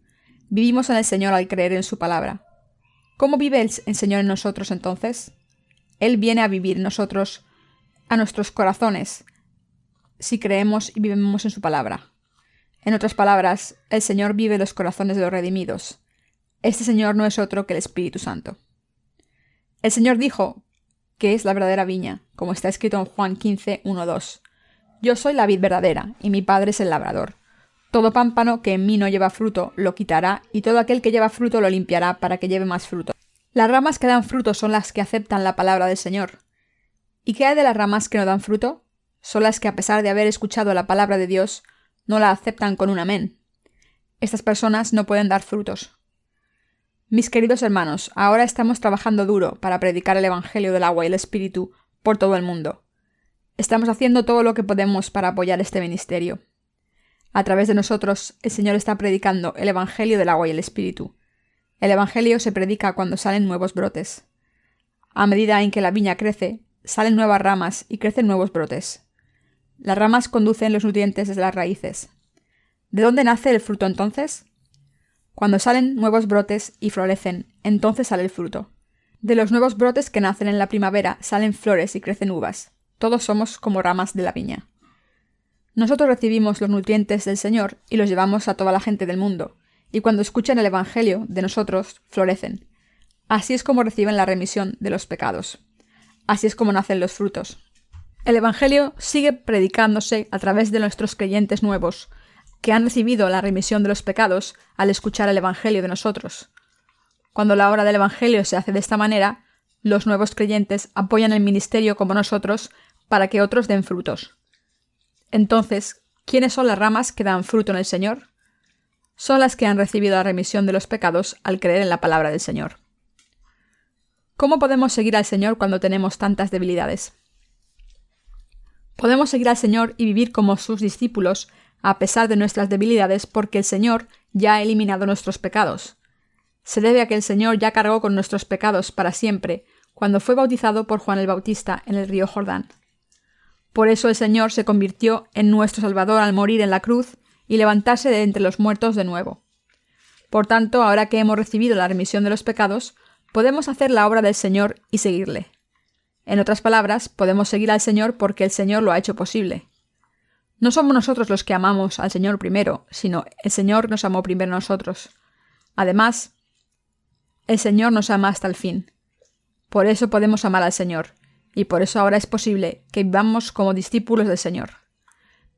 Speaker 1: Vivimos en el Señor al creer en su palabra. ¿Cómo vive el Señor en nosotros entonces? Él viene a vivir en nosotros, a nuestros corazones, si creemos y vivimos en su palabra. En otras palabras, el Señor vive en los corazones de los redimidos. Este Señor no es otro que el Espíritu Santo. El Señor dijo que es la verdadera viña, como está escrito en Juan 15, 1, 2. Yo soy la vid verdadera, y mi Padre es el labrador. Todo pámpano que en mí no lleva fruto lo quitará, y todo aquel que lleva fruto lo limpiará para que lleve más fruto. Las ramas que dan fruto son las que aceptan la palabra del Señor. ¿Y qué hay de las ramas que no dan fruto? Son las que, a pesar de haber escuchado la palabra de Dios, no la aceptan con un amén. Estas personas no pueden dar frutos. Mis queridos hermanos, ahora estamos trabajando duro para predicar el Evangelio del agua y el Espíritu por todo el mundo. Estamos haciendo todo lo que podemos para apoyar este ministerio. A través de nosotros, el Señor está predicando el Evangelio del agua y el Espíritu. El Evangelio se predica cuando salen nuevos brotes. A medida en que la viña crece, salen nuevas ramas y crecen nuevos brotes. Las ramas conducen los nutrientes desde las raíces. ¿De dónde nace el fruto entonces? Cuando salen nuevos brotes y florecen, entonces sale el fruto. De los nuevos brotes que nacen en la primavera salen flores y crecen uvas. Todos somos como ramas de la viña. Nosotros recibimos los nutrientes del Señor y los llevamos a toda la gente del mundo, y cuando escuchan el Evangelio de nosotros, florecen. Así es como reciben la remisión de los pecados. Así es como nacen los frutos. El Evangelio sigue predicándose a través de nuestros creyentes nuevos, que han recibido la remisión de los pecados al escuchar el Evangelio de nosotros. Cuando la obra del Evangelio se hace de esta manera, los nuevos creyentes apoyan el ministerio como nosotros para que otros den frutos. Entonces, ¿quiénes son las ramas que dan fruto en el Señor? Son las que han recibido la remisión de los pecados al creer en la palabra del Señor. ¿Cómo podemos seguir al Señor cuando tenemos tantas debilidades? Podemos seguir al Señor y vivir como sus discípulos a pesar de nuestras debilidades porque el Señor ya ha eliminado nuestros pecados. se debe a que el Señor ya cargó con nuestros pecados para siempre cuando fue bautizado por Juan el Bautista en el río Jordán. Por eso el Señor se convirtió en nuestro Salvador al morir en la cruz y levantarse de entre los muertos de nuevo. Por tanto, ahora que hemos recibido la remisión de los pecados, podemos hacer la obra del Señor y seguirle. En otras palabras, podemos seguir al Señor porque el Señor lo ha hecho posible. No somos nosotros los que amamos al Señor primero, sino el Señor nos amó primero a nosotros. Además, el Señor nos ama hasta el fin. Por eso podemos amar al Señor, y por eso ahora es posible que vivamos como discípulos del Señor.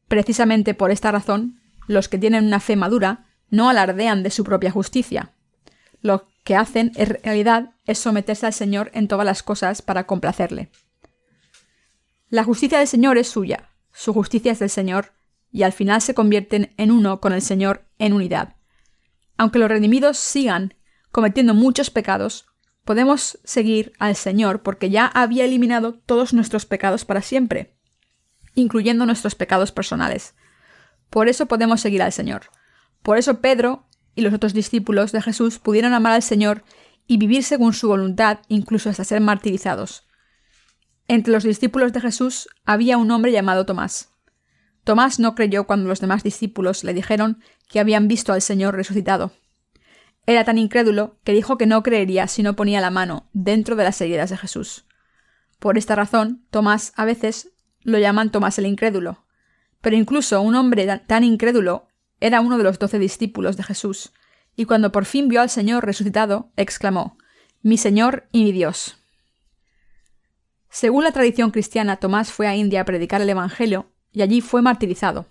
Speaker 1: Precisamente por esta razón, los que tienen una fe madura no alardean de su propia justicia. Lo que hacen en realidad es someterse al Señor en todas las cosas para complacerle. La justicia del Señor es suya, su justicia es del Señor, y al final se convierten en uno con el Señor en unidad. Aunque los redimidos sigan cometiendo muchos pecados, podemos seguir al Señor porque ya había eliminado todos nuestros pecados para siempre, incluyendo nuestros pecados personales. Por eso podemos seguir al Señor. Por eso Pedro y los otros discípulos de Jesús pudieron amar al Señor y vivir según su voluntad, incluso hasta ser martirizados. Entre los discípulos de Jesús había un hombre llamado Tomás. Tomás no creyó cuando los demás discípulos le dijeron que habían visto al Señor resucitado. Era tan incrédulo que dijo que no creería si no ponía la mano dentro de las heridas de Jesús. Por esta razón, Tomás a veces lo llaman Tomás el incrédulo. Pero incluso un hombre tan incrédulo era uno de los 12 discípulos de Jesús, y cuando por fin vio al Señor resucitado, exclamó: «Mi Señor y mi Dios». Según la tradición cristiana, Tomás fue a India a predicar el Evangelio y allí fue martirizado.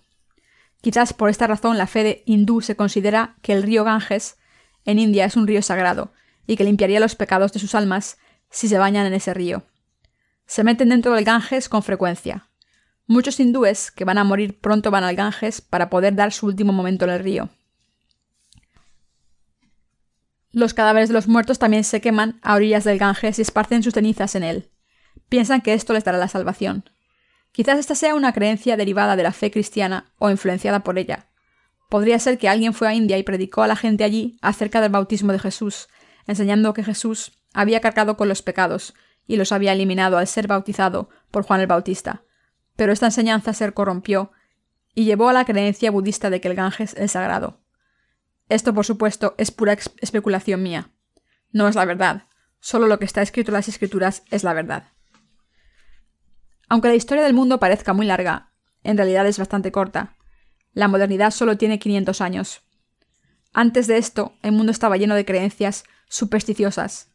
Speaker 1: Quizás por esta razón la fe hindú se considera que el río Ganges en India es un río sagrado y que limpiaría los pecados de sus almas si se bañan en ese río. Se meten dentro del Ganges con frecuencia. Muchos hindúes que van a morir pronto van al Ganges para poder dar su último momento en el río. Los cadáveres de los muertos también se queman a orillas del Ganges y esparcen sus cenizas en él. Piensan que esto les dará la salvación. Quizás esta sea una creencia derivada de la fe cristiana o influenciada por ella. Podría ser que alguien fue a India y predicó a la gente allí acerca del bautismo de Jesús, enseñando que Jesús había cargado con los pecados y los había eliminado al ser bautizado por Juan el Bautista. Pero esta enseñanza se corrompió y llevó a la creencia budista de que el Ganges es sagrado. Esto, por supuesto, es pura especulación mía. No es la verdad. Solo lo que está escrito en las Escrituras es la verdad. Aunque la historia del mundo parezca muy larga, en realidad es bastante corta. La modernidad solo tiene 500 años. Antes de esto, el mundo estaba lleno de creencias supersticiosas.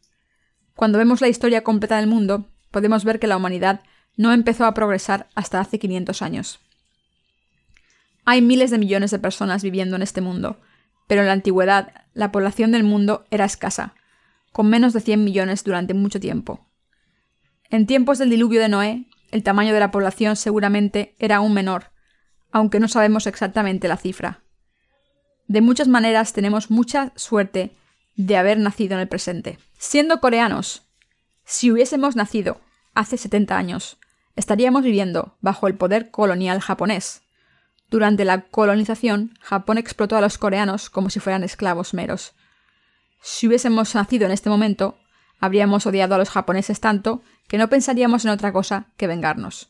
Speaker 1: Cuando vemos la historia completa del mundo, podemos ver que la humanidad no empezó a progresar hasta hace 500 años. Hay miles de millones de personas viviendo en este mundo, pero en la antigüedad la población del mundo era escasa, con menos de 100 millones durante mucho tiempo. En tiempos del diluvio de Noé, el tamaño de la población seguramente era aún menor, aunque no sabemos exactamente la cifra. De muchas maneras tenemos mucha suerte de haber nacido en el presente. Siendo coreanos, si hubiésemos nacido hace 70 años, estaríamos viviendo bajo el poder colonial japonés. Durante la colonización, Japón explotó a los coreanos como si fueran esclavos meros. Si hubiésemos nacido en este momento, habríamos odiado a los japoneses tanto que no pensaríamos en otra cosa que vengarnos.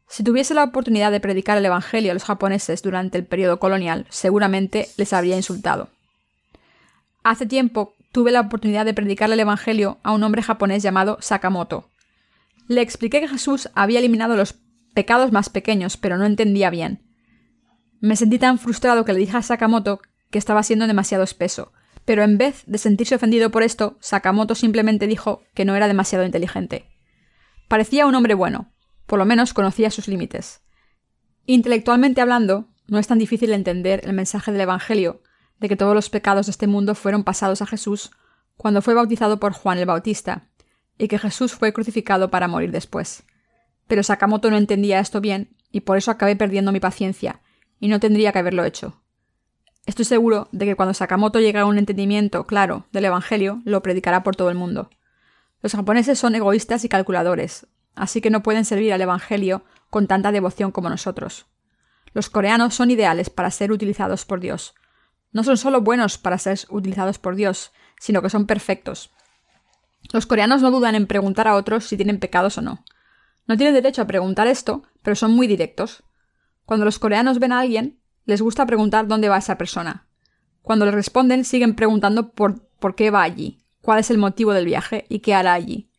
Speaker 1: Si tuviese la oportunidad de predicar el Evangelio a los japoneses durante el periodo colonial, seguramente les habría insultado. Hace tiempo tuve la oportunidad de predicar el Evangelio a un hombre japonés llamado Sakamoto. Le expliqué que Jesús había eliminado los pecados más pequeños, pero no entendía bien. Me sentí tan frustrado que le dije a Sakamoto que estaba siendo demasiado espeso, pero en vez de sentirse ofendido por esto, Sakamoto simplemente dijo que no era demasiado inteligente. Parecía un hombre bueno, por lo menos conocía sus límites. Intelectualmente hablando, no es tan difícil entender el mensaje del Evangelio de que todos los pecados de este mundo fueron pasados a Jesús cuando fue bautizado por Juan el Bautista, y que Jesús fue crucificado para morir después. Pero Sakamoto no entendía esto bien, y por eso acabé perdiendo mi paciencia, y no tendría que haberlo hecho. Estoy seguro de que cuando Sakamoto llegue a un entendimiento claro del Evangelio, lo predicará por todo el mundo. Los japoneses son egoístas y calculadores, así que no pueden servir al Evangelio con tanta devoción como nosotros. Los coreanos son ideales para ser utilizados por Dios. No son solo buenos para ser utilizados por Dios, sino que son perfectos. Los coreanos no dudan en preguntar a otros si tienen pecados o no. No tienen derecho a preguntar esto, pero son muy directos. Cuando los coreanos ven a alguien, les gusta preguntar dónde va esa persona. Cuando les responden, siguen preguntando por qué va allí, cuál es el motivo del viaje y qué hará allí.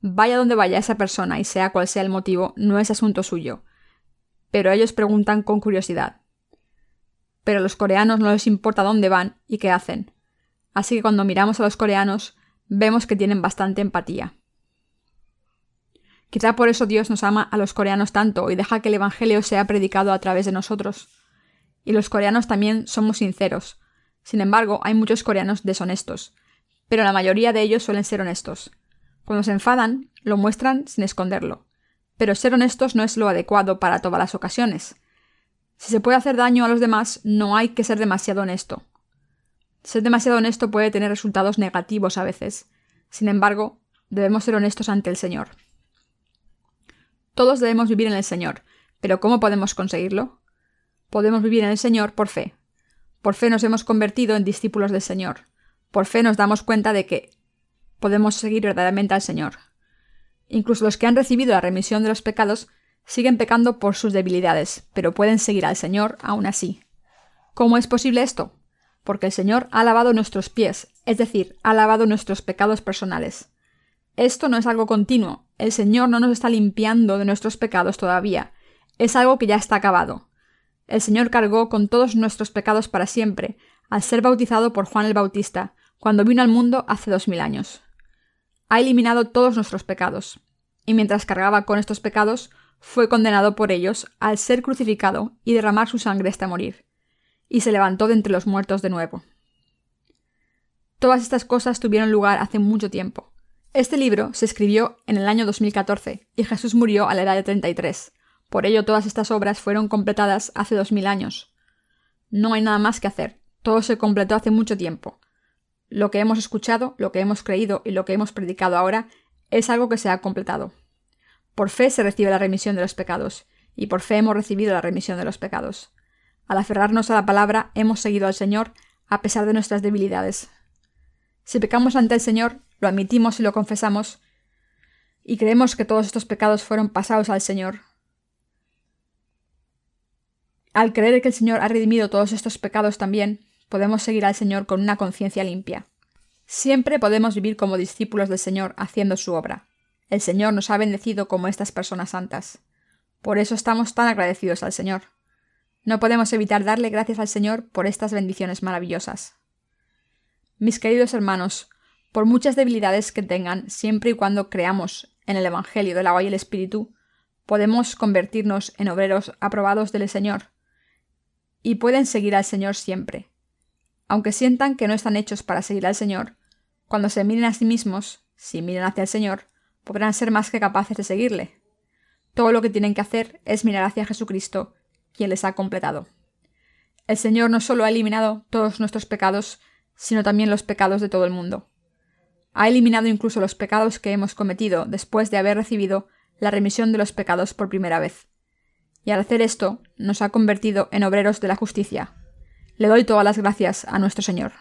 Speaker 1: Vaya donde vaya esa persona y sea cual sea el motivo, no es asunto suyo. Pero ellos preguntan con curiosidad. Pero a los coreanos no les importa dónde van y qué hacen. Así que cuando miramos a los coreanos, vemos que tienen bastante empatía. Quizá por eso Dios nos ama a los coreanos tanto y deja que el Evangelio sea predicado a través de nosotros. Y los coreanos también somos sinceros. Sin embargo, hay muchos coreanos deshonestos, pero la mayoría de ellos suelen ser honestos. Cuando se enfadan, lo muestran sin esconderlo. Pero ser honestos no es lo adecuado para todas las ocasiones. Si se puede hacer daño a los demás, no hay que ser demasiado honesto. Ser demasiado honesto puede tener resultados negativos a veces. Sin embargo, debemos ser honestos ante el Señor. Todos debemos vivir en el Señor, pero ¿cómo podemos conseguirlo? Podemos vivir en el Señor por fe. Por fe nos hemos convertido en discípulos del Señor. Por fe nos damos cuenta de que podemos seguir verdaderamente al Señor. Incluso los que han recibido la remisión de los pecados siguen pecando por sus debilidades, pero pueden seguir al Señor aún así. ¿Cómo es posible esto? Porque el Señor ha lavado nuestros pies, es decir, ha lavado nuestros pecados personales. Esto no es algo continuo. El Señor no nos está limpiando de nuestros pecados todavía. Es algo que ya está acabado. El Señor cargó con todos nuestros pecados para siempre, al ser bautizado por Juan el Bautista, cuando vino al mundo hace 2000 años. Ha eliminado todos nuestros pecados, y mientras cargaba con estos pecados, fue condenado por ellos al ser crucificado y derramar su sangre hasta morir, y se levantó de entre los muertos de nuevo. Todas estas cosas tuvieron lugar hace mucho tiempo. Este libro se escribió en el año 2014 y Jesús murió a la edad de 33. Por ello todas estas obras fueron completadas hace 2000 años. No hay nada más que hacer. Todo se completó hace mucho tiempo. Lo que hemos escuchado, lo que hemos creído y lo que hemos predicado ahora es algo que se ha completado. Por fe se recibe la remisión de los pecados, y por fe hemos recibido la remisión de los pecados. Al aferrarnos a la palabra, hemos seguido al Señor a pesar de nuestras debilidades. Si pecamos ante el Señor, lo admitimos y lo confesamos, y creemos que todos estos pecados fueron pasados al Señor. Al creer que el Señor ha redimido todos estos pecados también, podemos seguir al Señor con una conciencia limpia. Siempre podemos vivir como discípulos del Señor haciendo su obra. El Señor nos ha bendecido como estas personas santas. Por eso estamos tan agradecidos al Señor. No podemos evitar darle gracias al Señor por estas bendiciones maravillosas. Mis queridos hermanos, por muchas debilidades que tengan, siempre y cuando creamos en el Evangelio del agua y el Espíritu, podemos convertirnos en obreros aprobados del Señor. Y pueden seguir al Señor siempre. Aunque sientan que no están hechos para seguir al Señor, cuando se miren a sí mismos, si miran hacia el Señor, podrán ser más que capaces de seguirle. Todo lo que tienen que hacer es mirar hacia Jesucristo, quien les ha completado. El Señor no solo ha eliminado todos nuestros pecados, sino también los pecados de todo el mundo. Ha eliminado incluso los pecados que hemos cometido después de haber recibido la remisión de los pecados por primera vez. Y al hacer esto, nos ha convertido en obreros de la justicia. Le doy todas las gracias a nuestro Señor.